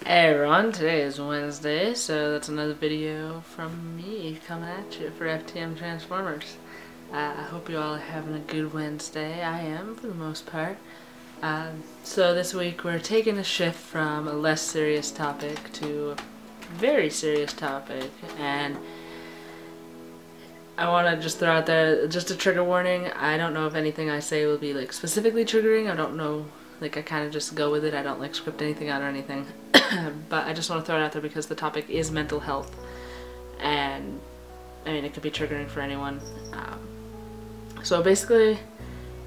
Hey everyone, today is Wednesday, so that's another video from me coming at you for FTM Transformers. I hope you all are having a good Wednesday. I am, for the most part. So this week we're taking a shift from a less serious topic to a very serious topic, and I want to just throw out there just a trigger warning. I don't know if anything I say will be like specifically triggering. I don't know, like I kind of just go with it. I don't like script anything out or anything. But I just want to throw it out there because the topic is mental health, and I mean it could be triggering for anyone. So basically,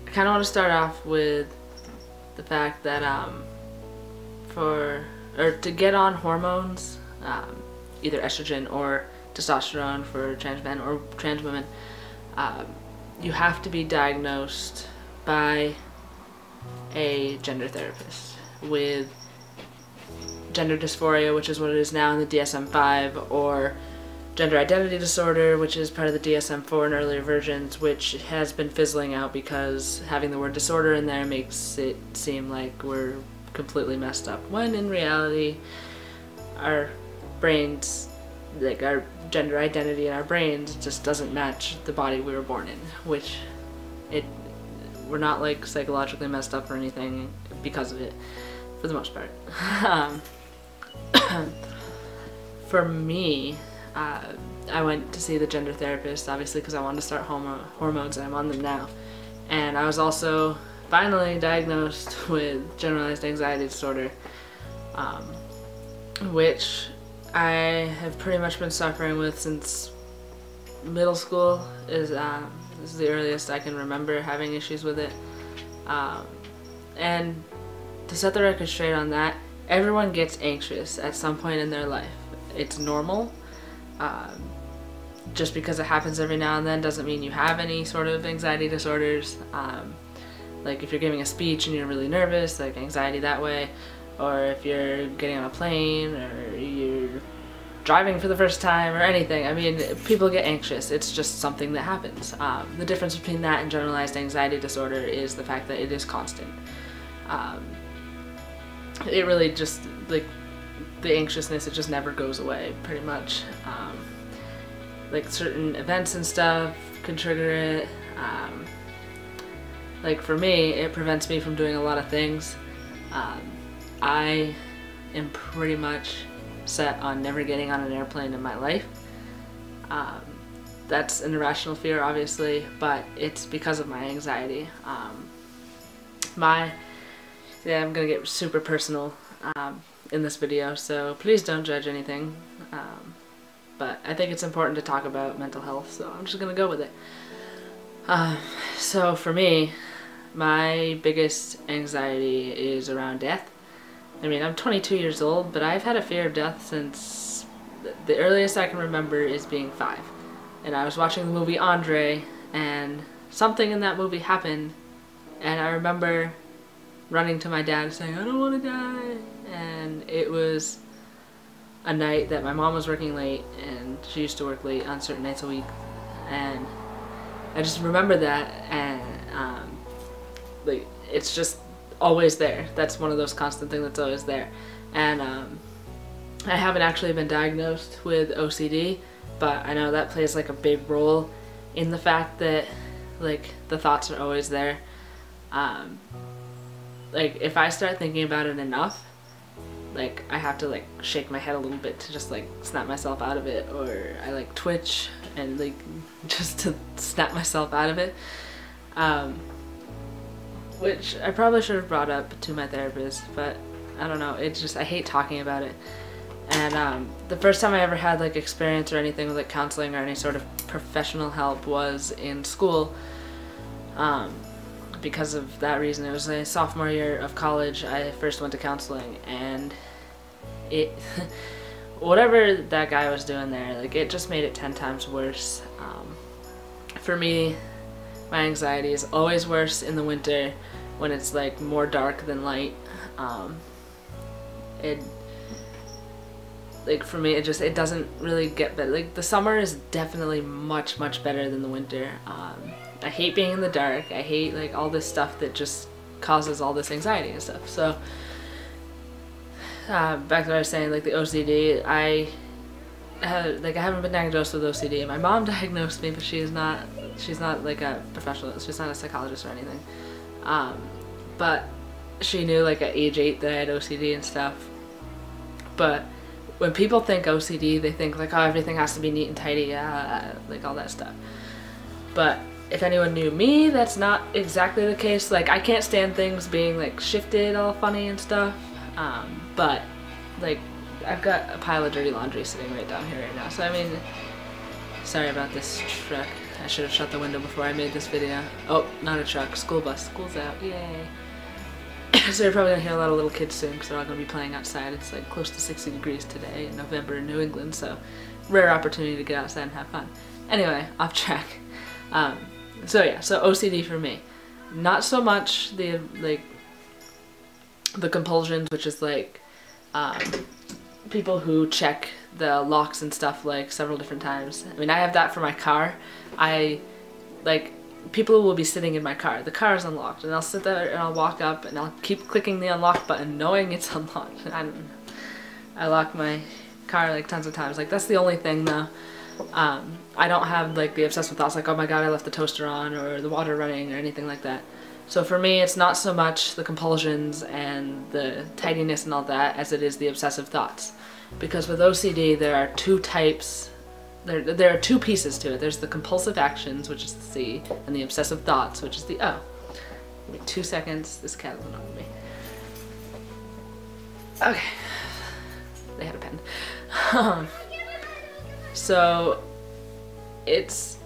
I kind of want to start off with the fact that to get on hormones, either estrogen or testosterone for trans men or trans women, you have to be diagnosed by a gender therapist with gender dysphoria, which is what it is now in the DSM-5, or gender identity disorder, which is part of the DSM-4 and earlier versions, which has been fizzling out because having the word disorder in there makes it seem like we're completely messed up, when in reality our brains, like our gender identity in our brains, just doesn't match the body we were born in, which we're not like psychologically messed up or anything because of it, for the most part. For me, I went to see the gender therapist, obviously, because I wanted to start hormones, and I'm on them now. And I was also finally diagnosed with generalized anxiety disorder, which I have pretty much been suffering with since middle school. This is the earliest I can remember having issues with it. And to set the record straight on that, everyone gets anxious at some point in their life. It's normal. Just because it happens every now and then doesn't mean you have any sort of anxiety disorders. Like if you're giving a speech and you're really nervous, like anxiety that way, or if you're getting on a plane, or you're driving for the first time, or anything. I mean, people get anxious. It's just something that happens. The difference between that and generalized anxiety disorder is the fact that it is constant. It really just, like, the anxiousness, it just never goes away, pretty much. Like certain events and stuff can trigger it. Like for me, it prevents me from doing a lot of things. I am pretty much set on never getting on an airplane in my life. That's an irrational fear, obviously, but it's because of my anxiety. Yeah, I'm gonna get super personal in this video, so please don't judge anything. But I think it's important to talk about mental health, so I'm just gonna go with it. So for me, my biggest anxiety is around death. I mean, I'm 22 years old, but I've had a fear of death since the earliest I can remember is being 5. And I was watching the movie Andre, and something in that movie happened, and I remember running to my dad saying, "I don't want to die." And it was a night that my mom was working late, and she used to work late on certain nights a week, and I just remember that, and like, it's just always there. That's one of those constant things that's always there. And I haven't actually been diagnosed with OCD, but I know that plays like a big role in the fact that, like, the thoughts are always there. Like, if I start thinking about it enough, like, I have to, like, shake my head a little bit to just, like, snap myself out of it, or I, like, twitch and, like, just to snap myself out of it. Which I probably should have brought up to my therapist, but I don't know, it's just, I hate talking about it. And the first time I ever had, like, experience or anything with, like, counseling or any sort of professional help was in school. Because of that reason, it was a sophomore year of college, I first went to counseling, and it whatever that guy was doing there, like, it just made it 10 times worse. For me, my anxiety is always worse in the winter when it's, like, more dark than light. Like, for me, it doesn't really get better. Like, the summer is definitely much better than the winter. I hate being in the dark. I hate, like, all this stuff that just causes all this anxiety and stuff. So back to what I was saying, like the OCD, I haven't been diagnosed with OCD. My mom diagnosed me, but she's not like a professional, she's not a psychologist or anything. But she knew like at age 8 that I had OCD and stuff. But when people think OCD, they think like, oh, everything has to be neat and tidy, like all that stuff. But if anyone knew me, that's not exactly the case. Like, I can't stand things being like shifted all funny and stuff. But like, I've got a pile of dirty laundry sitting right down here right now. So I mean, sorry about this truck. I should have shut the window before I made this video. Oh, not a truck, school bus. School's out, yay. So you're probably gonna hear a lot of little kids soon because they're all gonna be playing outside. It's like close to 60 degrees today in November in New England, so rare opportunity to get outside and have fun. Anyway, off track. So yeah, so OCD for me. Not so much the compulsions, which is like people who check the locks and stuff like several different times. I mean, I have that for my car. People will be sitting in my car. The car is unlocked, and I'll sit there and I'll walk up and I'll keep clicking the unlock button knowing it's unlocked. I lock my car like tons of times. Like, that's the only thing though. I don't have like the obsessive thoughts like, oh my god, I left the toaster on or the water running or anything like that. So for me, it's not so much the compulsions and the tidiness and all that as it is the obsessive thoughts. Because with OCD, there are two types. There are two pieces to it. There's the compulsive actions, which is the C, and the obsessive thoughts, which is the O. Give me 2 seconds. This cat is annoying me. Okay. They had a pen. So it's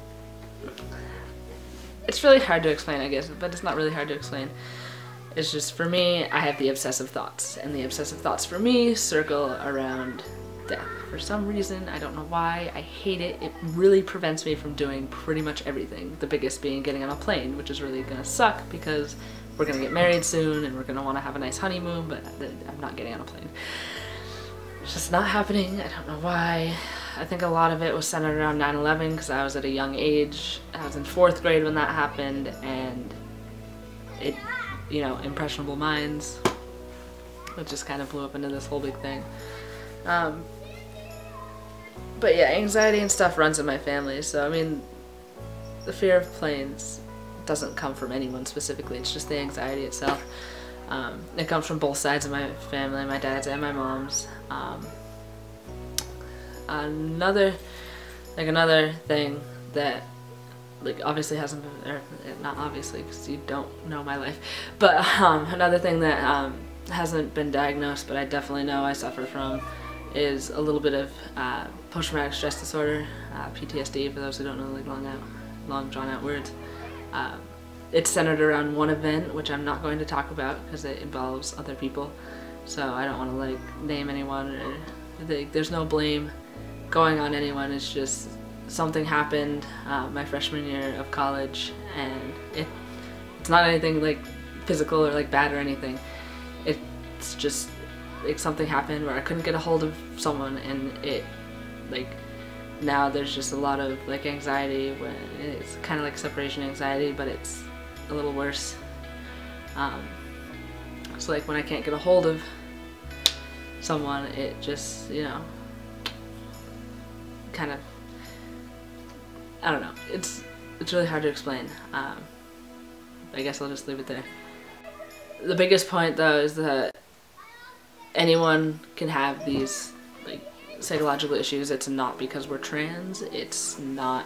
really hard to explain, I guess, but it's not really hard to explain. It's just, for me, I have the obsessive thoughts, and the obsessive thoughts for me circle around death. For some reason, I don't know why, I hate it. It really prevents me from doing pretty much everything. The biggest being getting on a plane, which is really gonna suck because we're gonna get married soon and we're gonna wanna have a nice honeymoon, but I'm not getting on a plane. It's just not happening. I don't know why. I think a lot of it was centered around 9/11 because I was at a young age. I was in 4th grade when that happened, and it, you know, impressionable minds. It just kind of blew up into this whole big thing. But yeah, anxiety and stuff runs in my family, so I mean, the fear of planes doesn't come from anyone specifically, it's just the anxiety itself. It comes from both sides of my family, my dad's and my mom's. Another thing that, like, obviously hasn't been, or not obviously because you don't know my life, but another thing that hasn't been diagnosed but I definitely know I suffer from is a little bit of post-traumatic stress disorder, PTSD, for those who don't know, like long drawn out words. It's centered around one event, which I'm not going to talk about because it involves other people, so I don't want to like name anyone, or there's no blame going on anyone. It's just something happened my freshman year of college, and it's not anything like physical or like bad or anything. It's just like something happened where I couldn't get a hold of someone, and it, like, now there's just a lot of like anxiety when it's kind of like separation anxiety, but it's a little worse. So like when I can't get a hold of someone, it just, you know, kind of, I don't know, it's really hard to explain. I guess I'll just leave it there. The biggest point though is that anyone can have these like psychological issues. It's not because we're trans, it's not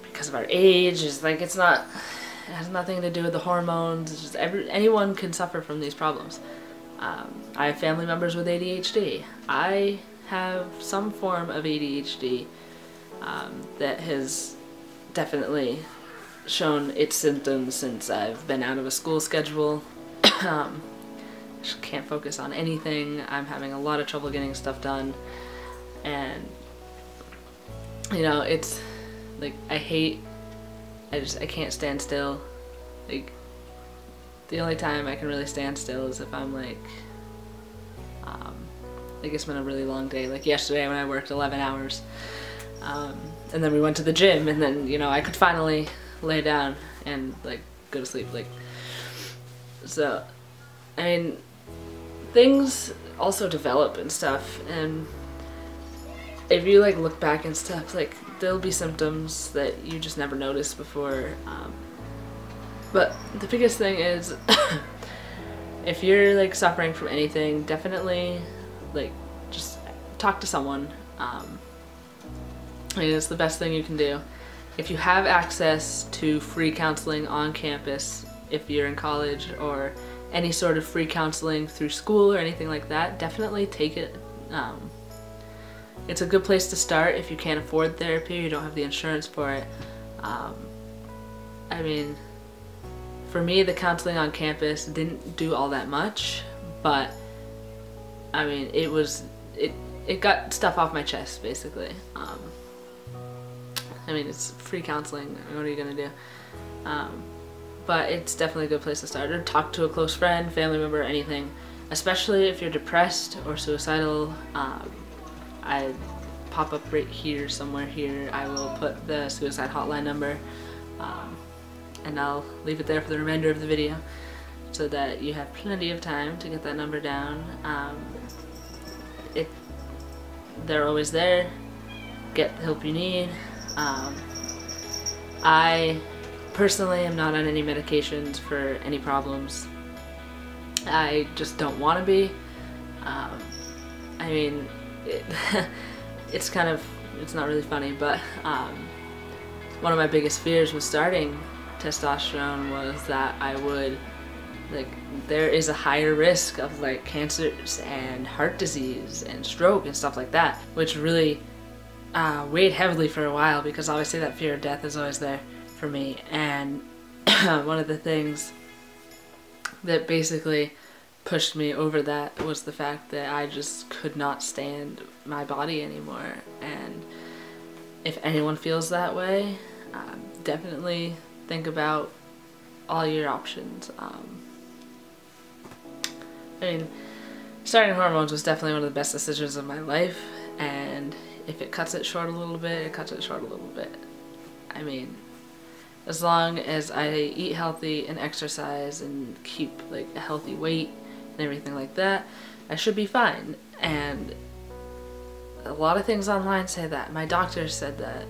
because of our age, it's like, it has nothing to do with the hormones. It's just anyone can suffer from these problems. I have family members with ADHD. I have some form of ADHD that has definitely shown its symptoms since I've been out of a school schedule. Just can't focus on anything. I'm having a lot of trouble getting stuff done, and you know, it's like I can't stand still. Like, the only time I can really stand still is if I'm like it's been a really long day, like yesterday when I worked 11 hours, and then we went to the gym, and then, you know, I could finally lay down and like go to sleep. Like, so I mean, things also develop and stuff. And if you like look back and stuff, like there'll be symptoms that you just never noticed before. But the biggest thing is if you're like suffering from anything, definitely like just talk to someone. I mean, it's the best thing you can do. If you have access to free counseling on campus, if you're in college, or any sort of free counseling through school or anything like that, definitely take it. It's a good place to start if you can't afford therapy, you don't have the insurance for it. I mean, for me, the counseling on campus didn't do all that much, but I mean, it got stuff off my chest, basically. I mean, it's free counseling, what are you gonna do? But it's definitely a good place to start, or talk to a close friend, family member, anything. Especially if you're depressed or suicidal. I pop up right here, somewhere here. I will put the suicide hotline number, and I'll leave it there for the remainder of the video so that you have plenty of time to get that number down. They're always there. Get the help you need. I personally am not on any medications for any problems. I just don't want to be. I mean, it's not really funny, but one of my biggest fears with starting testosterone was that I would, like, there is a higher risk of like cancers and heart disease and stroke and stuff like that, which really weighed heavily for a while, because obviously that fear of death is always there for me. And one of the things that basically pushed me over that was the fact that I just could not stand my body anymore. And if anyone feels that way, definitely think about all your options. I mean, starting hormones was definitely one of the best decisions of my life, and if it cuts it short a little bit, it cuts it short a little bit. I mean, as long as I eat healthy and exercise and keep like a healthy weight and everything like that, I should be fine. And a lot of things online say that. My doctor said that.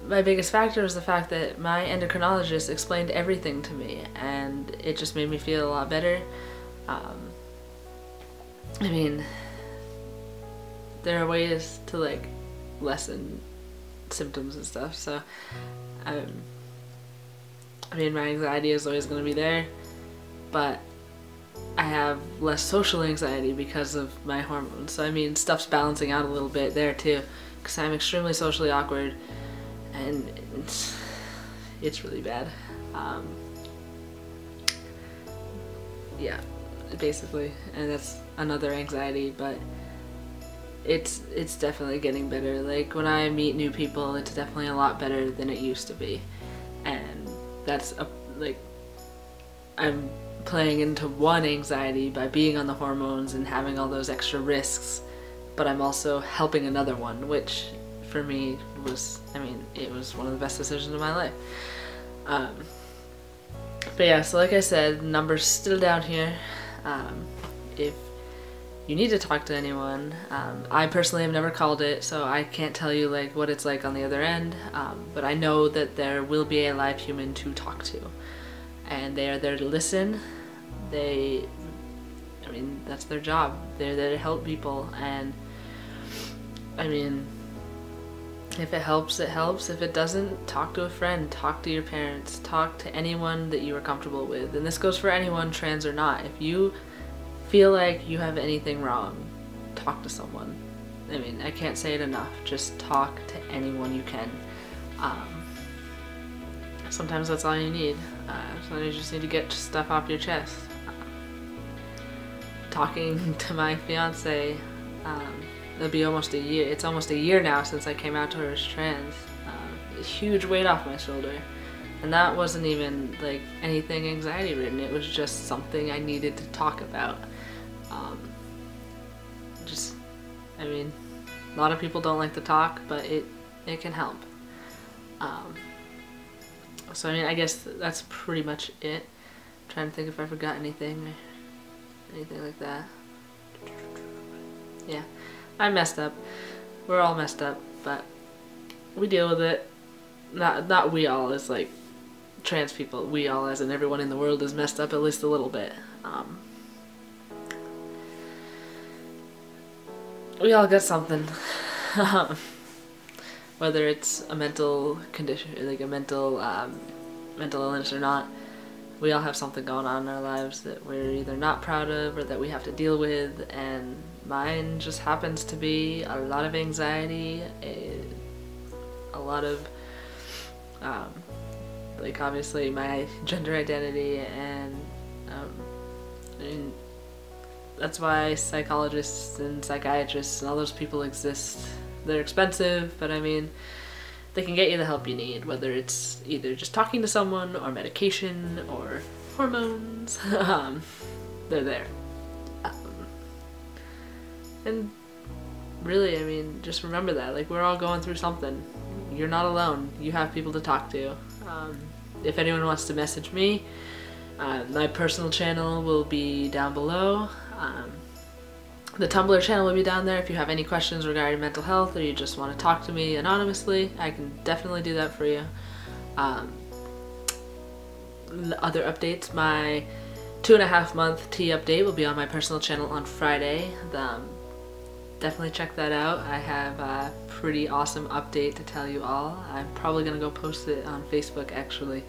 My biggest factor was the fact that my endocrinologist explained everything to me, and it just made me feel a lot better. I mean, there are ways to like lessen symptoms and stuff, so I mean, my anxiety is always going to be there, but I have less social anxiety because of my hormones. So I mean, stuff's balancing out a little bit there too, because I'm extremely socially awkward, and it's really bad. Yeah, basically, and that's another anxiety, but it's definitely getting better. Like, when I meet new people, it's definitely a lot better than it used to be, and that's like, I'm playing into one anxiety by being on the hormones and having all those extra risks, but I'm also helping another one, which for me was, I mean, it was one of the best decisions of my life. But yeah, so like I said, number's still down here. If you need to talk to anyone, I personally have never called it, so I can't tell you like what it's like on the other end, but I know that there will be a live human to talk to, and they are there to listen. I mean, that's their job. They're there to help people, and I mean, if it helps, it helps. If it doesn't, talk to a friend, talk to your parents, talk to anyone that you are comfortable with. And this goes for anyone, trans or not. If you feel like you have anything wrong, talk to someone. I mean, I can't say it enough. Just talk to anyone you can. Sometimes that's all you need. Sometimes you just need to get stuff off your chest. Talking to my fiance, it'll be almost a year. It's almost a year now since I came out to her as trans. A huge weight off my shoulder. And that wasn't even like anything anxiety ridden. It was just something I needed to talk about. I mean, a lot of people don't like to talk, but it can help. So I mean, I guess that's pretty much it. I'm trying to think if I forgot anything like that. Yeah, I messed up. We're all messed up, but we deal with it. Not we all as like trans people. We all as in everyone in the world is messed up at least a little bit. We all got something. Whether it's a mental condition, like a mental illness or not, we all have something going on in our lives that we're either not proud of or that we have to deal with, and mine just happens to be a lot of anxiety, a lot of like obviously my gender identity, and I mean, that's why psychologists and psychiatrists and all those people exist. They're expensive, but I mean, they can get you the help you need, whether it's either just talking to someone or medication or hormones. They're there. And really, I mean, just remember that. Like, we're all going through something. You're not alone. You have people to talk to. If anyone wants to message me, my personal channel will be down below. The Tumblr channel will be down there if you have any questions regarding mental health or you just want to talk to me anonymously. I can definitely do that for you. Other updates, my 2.5 month tea update will be on my personal channel on Friday. Definitely check that out. I have a pretty awesome update to tell you all. I'm probably going to go post it on Facebook actually.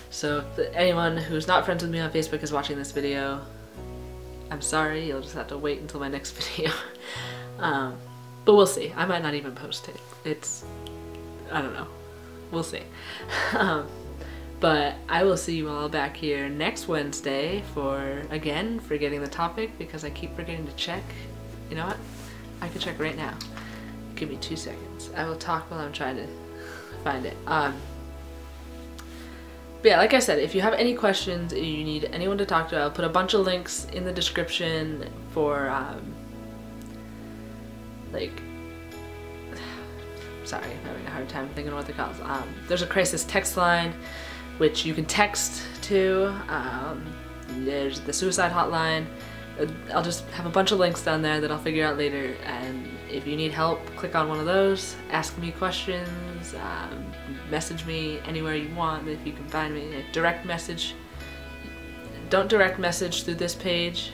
So if anyone who's not friends with me on Facebook is watching this video, I'm sorry, you'll just have to wait until my next video. But we'll see. I might not even post it. I don't know. We'll see. But I will see you all back here next Wednesday for, again, forgetting the topic because I keep forgetting to check. You know what? I can check right now. Give me 2 seconds. I will talk while I'm trying to find it. But yeah, like I said, if you have any questions, if you need anyone to talk to, I'll put a bunch of links in the description for, like, sorry, I'm having a hard time thinking of what they're called. There's a crisis text line, which you can text to. There's the suicide hotline. I'll just have a bunch of links down there that I'll figure out later, and if you need help, click on one of those, ask me questions, message me anywhere you want if you can find me. Direct message. Don't direct message through this page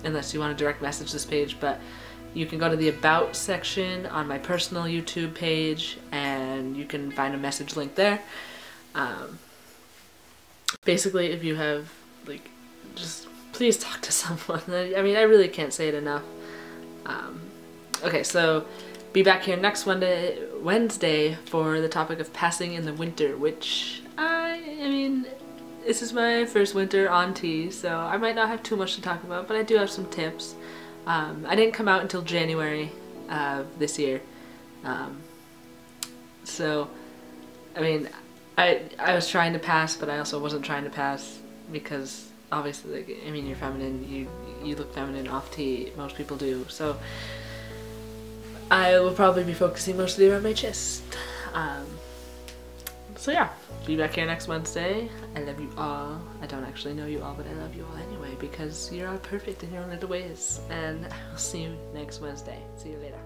unless you want to direct message this page, but you can go to the About section on my personal YouTube page and you can find a message link there. Basically, if you have, like, just please talk to someone. I mean, I really can't say it enough. Okay, so be back here next Wednesday for the topic of passing in the winter, which I mean, this is my first winter on tea, so I might not have too much to talk about, but I do have some tips. I didn't come out until January of this year, so I mean, I was trying to pass, but I also wasn't trying to pass because obviously, like, I mean, you're feminine, you look feminine off tea, most people do, so I will probably be focusing mostly around my chest. So yeah, be back here next Wednesday. I love you all. I don't actually know you all, but I love you all anyway because you're all perfect in your own little ways. And I will see you next Wednesday. See you later.